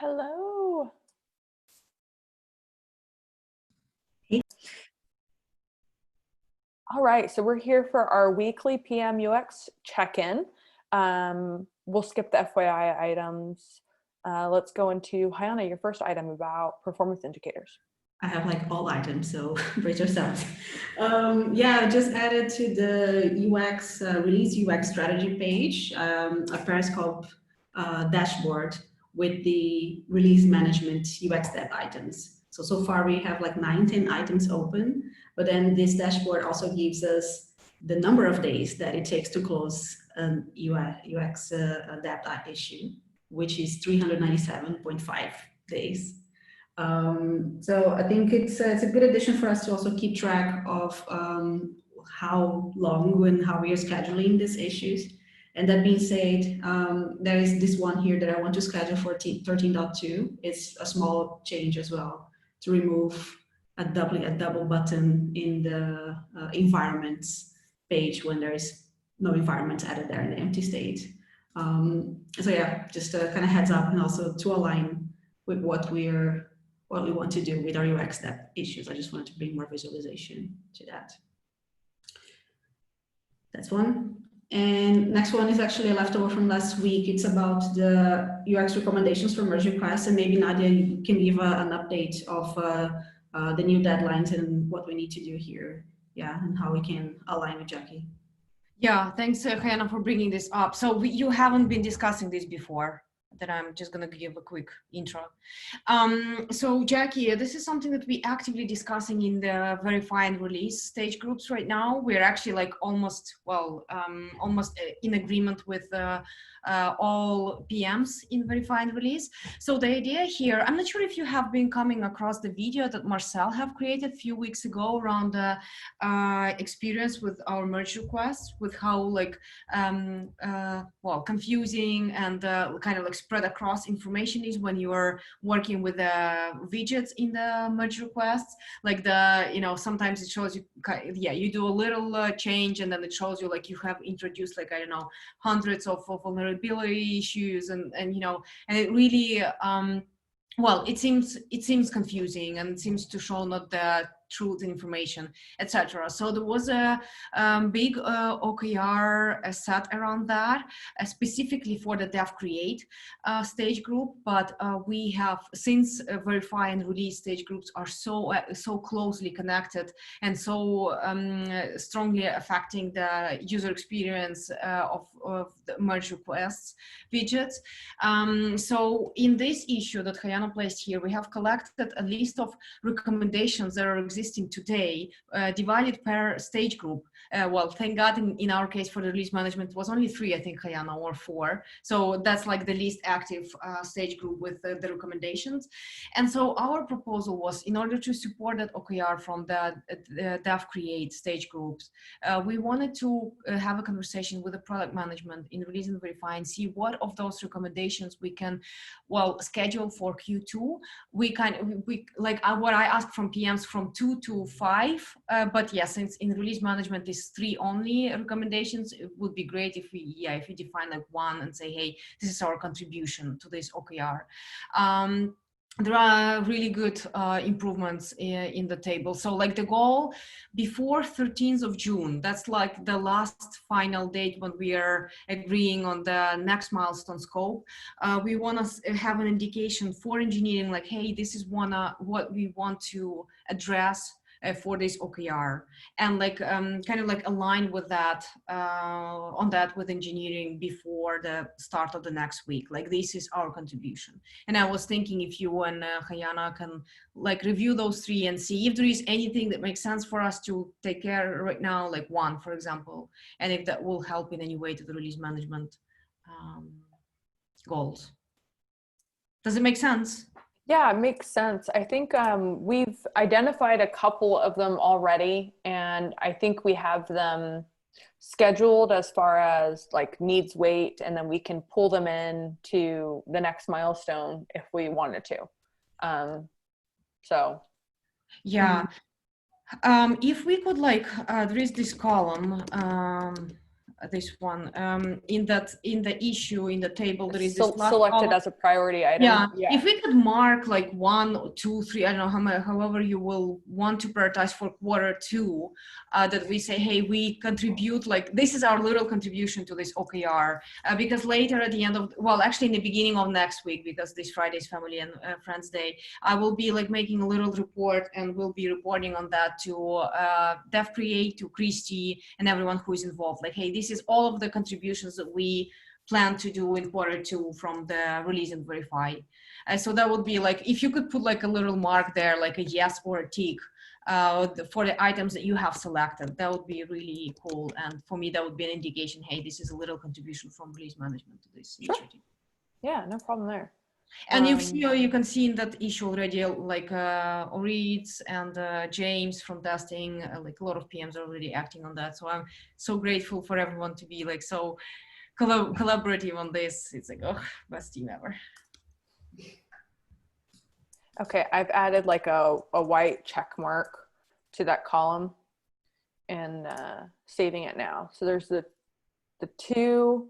Hello. Hey. All right, so we're here for our weekly PM UX check-in. We'll skip the FYI items. Let's go into Hayana, your first item about performance indicators. I have like all items, so brace yourselves. Yeah, I just added to the UX release UX strategy page a Periscope dashboard with the release management UX dev items. So far we have like 10 items open, but then this dashboard also gives us the number of days that it takes to close an UX dev issue, which is 397.5 days. So I think it's a good addition for us to also keep track of how long and how we are scheduling these issues. And that being said, there is this one here that I want to schedule for 13.2. It's a small change as well to remove a double button in the environments page when there is no environment added there in the empty state. So yeah, just a kind of heads up, and also to align with what we want to do with our UX step issues. I just wanted to bring more visualization to that. That's one. And next one is actually a leftover from last week. It's about the UX recommendations for merge requests. And maybe Nadia, you can give an update of the new deadlines and what we need to do here. Yeah, and how we can align with Jackie. Yeah, thanks, Hannah, for bringing this up. So you haven't been discussing this before. That I'm just going to give a quick intro. So Jackie, this is something that we actively discussing in the verify and release stage groups right now. We're actually like almost in agreement with all PMs in verify and release. So the idea here, I'm not sure if you have been coming across the video that Marcel have created a few weeks ago around the experience with our merge requests, with how like confusing and kind of like spread across information is when you are working with widgets in the merge requests. Like sometimes it shows you, you do a little change and then it shows you like you have introduced like, I don't know, hundreds of vulnerability issues and it really, it seems confusing and seems to show not the truth information, etc. So there was a big OKR set around that, specifically for the dev create stage group. But we have, since verify and release stage groups are so closely connected and so strongly affecting the user experience of the merge requests widgets. So in this issue that Hayana placed here, we have collected a list of recommendations that are existing today, divided per stage group. Thank God in our case for the release management, it was only 3, I think, Hayana, or 4. So that's like the least active stage group with the recommendations. And so our proposal was, in order to support that OKR from the dev create stage groups, we wanted to have a conversation with the product management in release and verify and see what of those recommendations we can, schedule for Q2. We what I asked from PMs from 2 to 5, but yeah, since in release management is 3 only recommendations, it would be great if we define like 1 and say, hey, this is our contribution to this OKR. There are really good improvements in the table. So like the goal before 13th of June, that's like the last final date when we are agreeing on the next milestone scope. We want to have an indication for engineering, like, hey, this is what we want to address for this OKR, and like kind of like align with that on that with engineering before the start of the next week. Like, this is our contribution. And I was thinking if you and Hayana can like review those 3 and see if there is anything that makes sense for us to take care right now, like 1, for example, and if that will help in any way to the release management goals. Does it make sense? Yeah, it makes sense. I think we've identified a couple of them already, and I think we have them scheduled as far as like needs wait, and then we can pull them in to the next milestone if we wanted to. So yeah, if we could, like, there is this column this one. In the issue in the table there is this last Selected column. as a priority item. Yeah. If we could mark like 1, 2, 3, I don't know however you will want to prioritize for Q2, that we say, hey, we contribute, like this is our little contribution to this OKR, because later at the end of, well, actually in the beginning of next week, because this Friday is Family and Friends Day, I will be like making a little report and we'll be reporting on that to Dev Create, to Christy and everyone who is involved. Like, hey, this is all of the contributions that we plan to do in Q2 from the release and verify. So that would be like, if you could put like a little mark there, like a yes or a tick for the items that you have selected, that would be really cool. And for me, that would be an indication, hey, this is a little contribution from release management to this initiative. Yeah, no problem there. And you can see in that issue already, like Oritz and James from testing, like a lot of PMs are already acting on that. So I'm so grateful for everyone to be like so collaborative on this. It's like, oh, best team ever. Okay, I've added like a white check mark to that column and saving it now. So there's the 2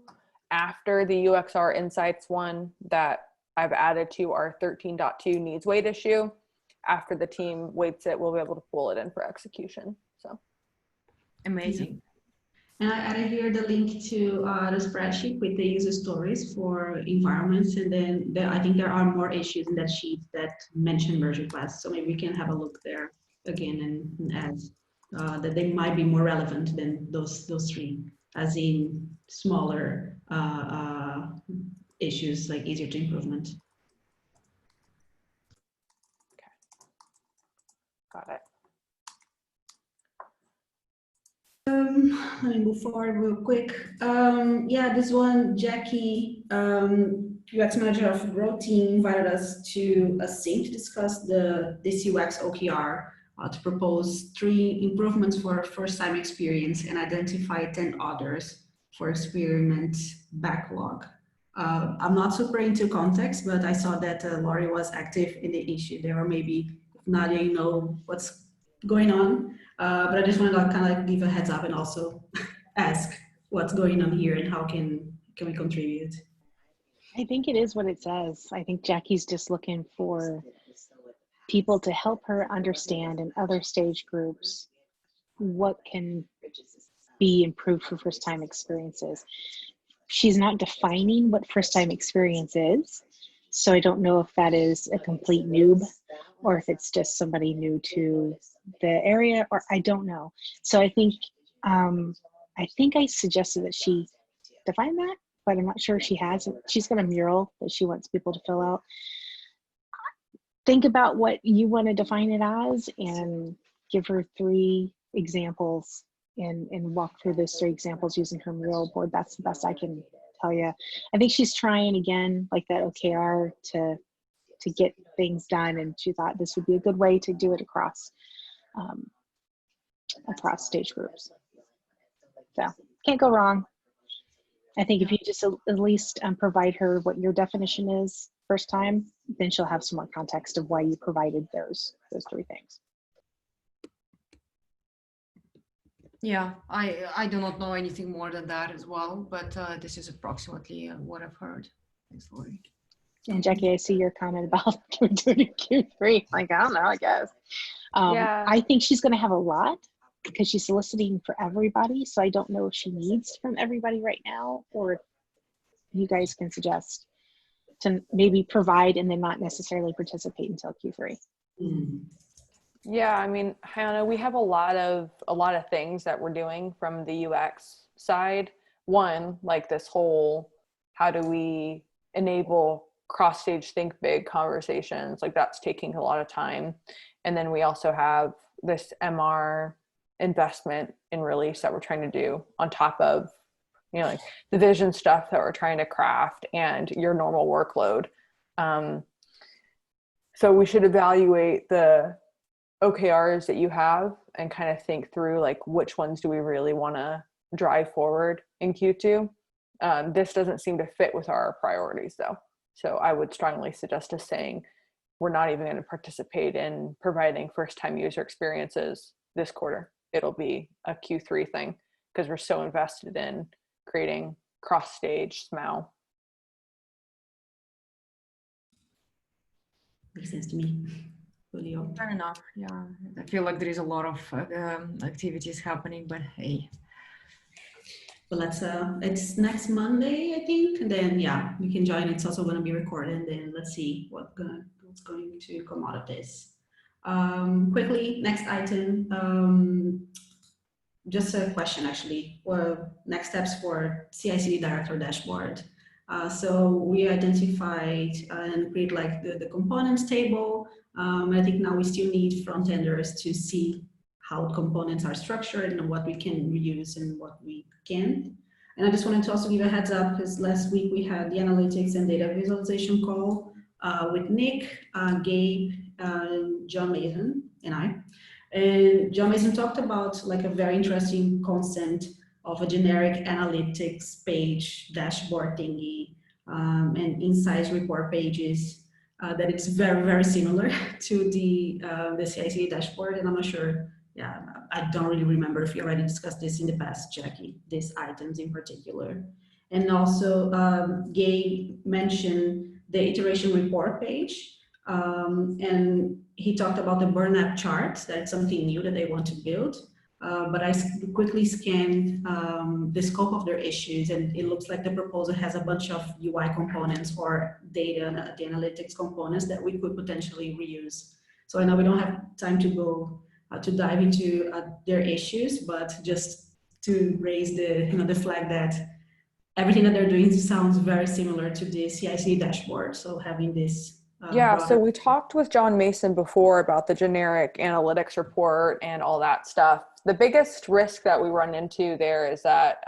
after the UXR Insights one that I've added to our 13.2 needs weight issue. After the team weights it, we'll be able to pull it in for execution. So amazing. And I added here the link to the spreadsheet with the user stories for environments. And then I think there are more issues in that sheet that mention merge requests. So maybe we can have a look there again and add that they might be more relevant than those 3, as in smaller issues, like easier to improvement. Okay. Got it. Let me move forward real quick. Yeah, this one, Jackie, UX manager of Growth Team, invited us to a sync to discuss this UX OKR to propose 3 improvements for first-time experience and identify 10 others for experiment backlog. I'm not super into context, but I saw that Laurie was active in the issue there, or maybe if Nadia, you know what's going on. But I just wanted to kind of like give a heads up and also ask what's going on here and how can we contribute. I think it is what it says. I think Jackie's just looking for people to help her understand in other stage groups what can be improved for first time experiences. She's not defining what first time experience is. So I don't know if that is a complete noob or if it's just somebody new to the area, or I don't know. So I think I suggested that she define that, but I'm not sure she has. She's got a mural that she wants people to fill out. Think about what you want to define it as and give her 3 examples and walk through those 3 examples using her mural board. That's the best I can tell you. I think she's trying again, like that OKR, to get things done, and she thought this would be a good way to do it across stage groups. So can't go wrong. I think if you just at least provide her what your definition is first time, then she'll have some more context of why you provided those 3 things. Yeah, I do not know anything more than that as well, but this is approximately what I've heard. Thanks, Laurie. And Jackie, I see your comment about doing Q3. Like, I don't know, I guess. Yeah. I think she's going to have a lot because she's soliciting for everybody. So I don't know if she needs from everybody right now, or you guys can suggest to maybe provide and then not necessarily participate until Q3. Yeah, I mean, Hannah, we have a lot of things that we're doing from the UX side. One, like this whole, how do we enable cross-stage think big conversations? Like that's taking a lot of time. And then we also have this MR investment in release that we're trying to do on top of, you know, like the vision stuff that we're trying to craft and your normal workload. So we should evaluate the OKRs that you have and kind of think through like which ones do we really want to drive forward in Q2. This doesn't seem to fit with our priorities though. So I would strongly suggest us saying we're not even going to participate in providing first time user experiences this quarter. It'll be a Q3 thing because we're so invested in creating cross-stage SMAO. Makes sense to me. Julio. Fair enough. Yeah, I feel like there is a lot of activities happening, but hey. So it's next Monday, I think, and then yeah, you can join. It's also going to be recorded, and then let's see what's going to come out of this. Quickly, next item. Just a question, actually. Well, next steps for CI/CD Director dashboard. So we identified and create like the components table. I think now we still need front-enders to see how components are structured and what we can reuse and what we can't. And I just wanted to also give a heads up because last week we had the analytics and data visualization call with Nick, Gabe, John Mason, and I. And John Mason talked about like a very interesting concept of a generic analytics page, dashboard thingy, and insights report pages that it's very, very similar to the CI/CD dashboard. And I'm not sure, yeah, I don't really remember if you already discussed this in the past, Jackie, these items in particular. And also Gabe mentioned the iteration report page. And he talked about the burn-up chart. That's something new that they want to build. But I quickly scanned the scope of their issues, and it looks like the proposal has a bunch of UI components or data, the analytics components that we could potentially reuse. So I know we don't have time to go to dive into their issues, but just to raise the flag that everything that they're doing sounds very similar to the CI/CD dashboard. So having this yeah, so we talked with John Mason before about the generic analytics report and all that stuff. The biggest risk that we run into there is that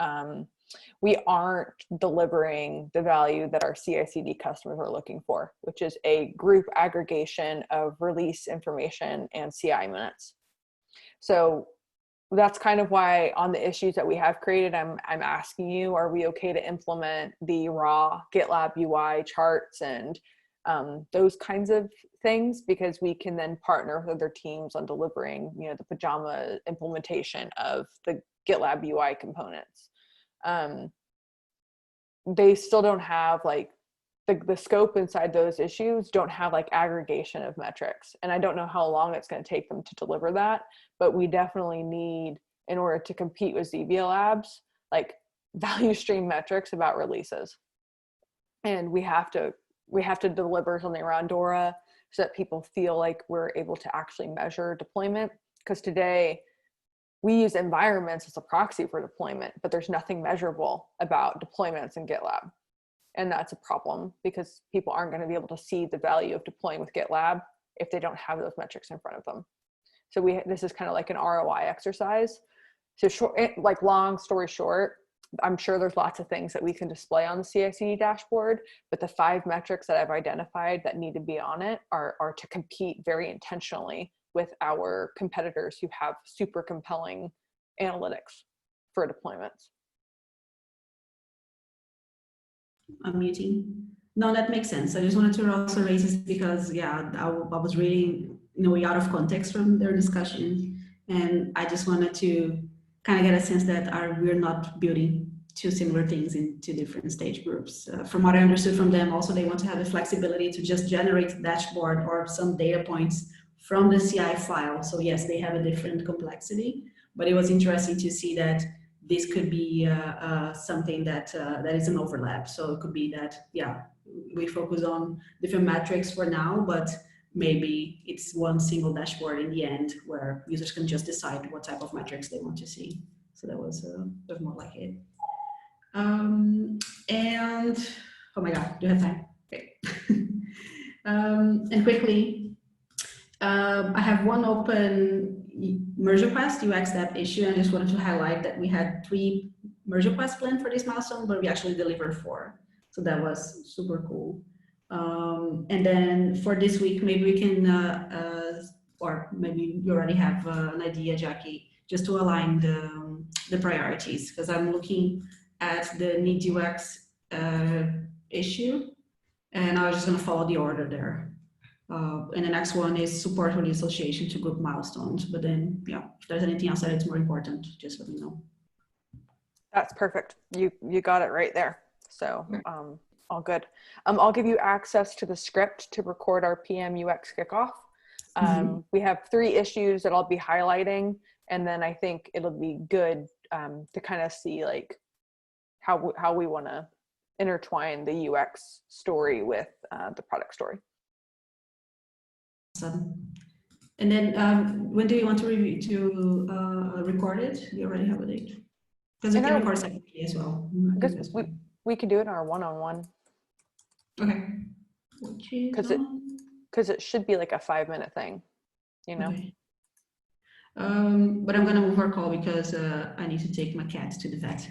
we aren't delivering the value that our CI/CD customers are looking for, which is a group aggregation of release information and CI minutes. So that's kind of why on the issues that we have created, I'm asking you, are we okay to implement the raw GitLab UI charts and those kinds of things, because we can then partner with other teams on delivering, the pajama implementation of the GitLab UI components. They still don't have like the scope inside those issues don't have like aggregation of metrics. And I don't know how long it's going to take them to deliver that, but we definitely need, in order to compete with Zevia Labs, like value stream metrics about releases. And we have to deliver something around DORA so that people feel like we're able to actually measure deployment. Because today we use environments as a proxy for deployment, but there's nothing measurable about deployments in GitLab. And that's a problem because people aren't going to be able to see the value of deploying with GitLab if they don't have those metrics in front of them. So this is kind of like an ROI exercise. So long story short, I'm sure there's lots of things that we can display on the CI/CD dashboard, but the 5 metrics that I've identified that need to be on it are to compete very intentionally with our competitors who have super compelling analytics for deployments. I'm muting. No, that makes sense. I just wanted to also raise this because, yeah, I was reading, way out of context from their discussion. And I just wanted to kind of get a sense that we're not building 2 similar things in 2 different stage groups. From what I understood from them, also they want to have the flexibility to just generate a dashboard or some data points from the CI file. So yes, they have a different complexity, but it was interesting to see that this could be something that is an overlap. So it could be that, yeah, we focus on different metrics for now, but maybe it's one single dashboard in the end where users can just decide what type of metrics they want to see. So that was more like it. And oh my God, do you have time? Okay. And quickly, I have one open merge request UX Dev issue. I just wanted to highlight that we had 3 merge requests planned for this milestone, but we actually delivered 4. So that was super cool. And then for this week, maybe we can, or maybe you already have an idea, Jackie, just to align the priorities, because I'm looking at the Need UX issue, and I was just going to follow the order there. And the next one is support for the association to group milestones. But then, yeah, if there's anything else that is more important, just let me know. That's perfect. You got it right there. So all good. I'll give you access to the script to record our PM UX kickoff. We have 3 issues that I'll be highlighting, and then I think it'll be good to kind of see like how we want to intertwine the UX story with the product story. Awesome. And then when do you want to record it? You already have a date? Because we can record separately as well. I guess we could do it in our one-on-one. Okay. Because it should be like a 5-minute thing, you know. Okay. But I'm gonna move our call because I need to take my cat to the vet.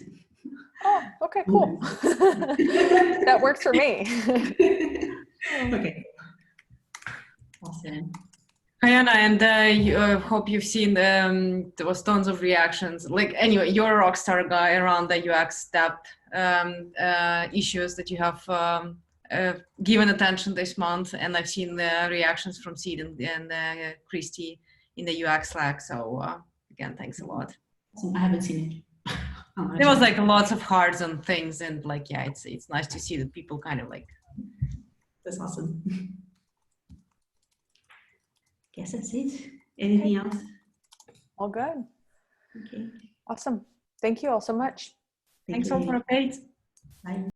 Oh, okay, cool. That works for me. Okay. Awesome. Diana, and I hope you've seen there was tons of reactions. Like anyway, you're a rock star guy around the UX step issues that you have given attention this month, and I've seen the reactions from Sid and Christy in the UX Slack. So again, thanks a lot. I haven't seen it. There was like lots of hearts and things, and like yeah, it's nice to see that people kind of like. That's awesome. Guess that's it. Anything else? All good. Okay. Awesome. Thank you all so much. Thanks all for updates. Bye.